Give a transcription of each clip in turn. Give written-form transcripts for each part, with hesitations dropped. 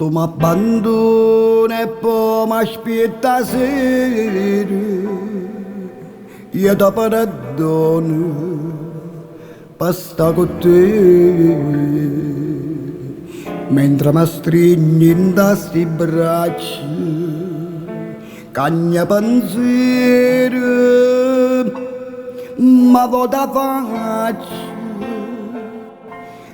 Tu mi abbandoni e poi mi aspetta sera, io ti perdono, basta con te. Mentre mi stringi in questi braccia, cagna pensiero, ma vota faccia,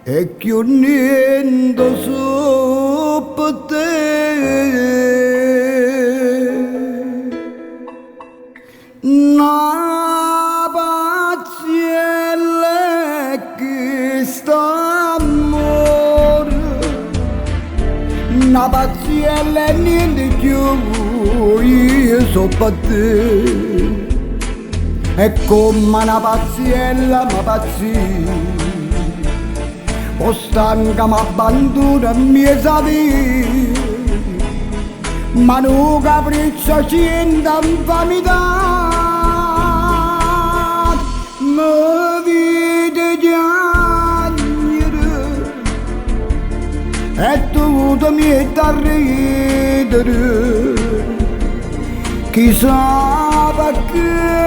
e che niente so per te. Na paziella che sta amore, na paziella e niente più, io so per te. E come una paziella ma pazzia, o stanca mi abbandona e mi savì, ma non capriccio niente in vanità. Mi vede piangere e tu mi da ridere, chissà perché.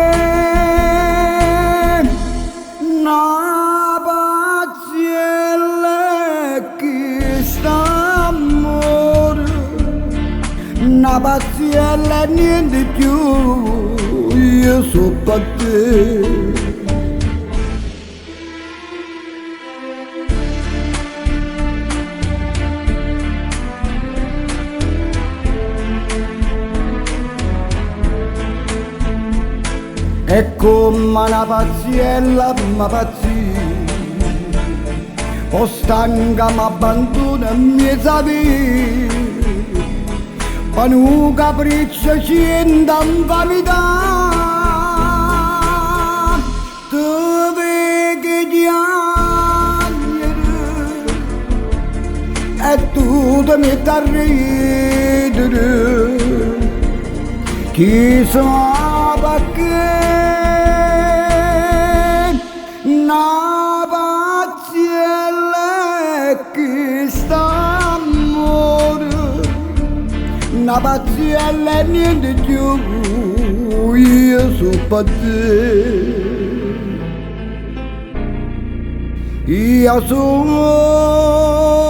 Na paziella che sta amore, na paziella e niente più, io so per te. E come una paziella ma pazzia, o stanca mi abbandona e mi savì, ma non capriccio niente in vanità. Tu vedi piangere e tu ti metti a ridere, chissà perché. Na paziella che sta amore, na paziella e niente più, io so per te. Io sono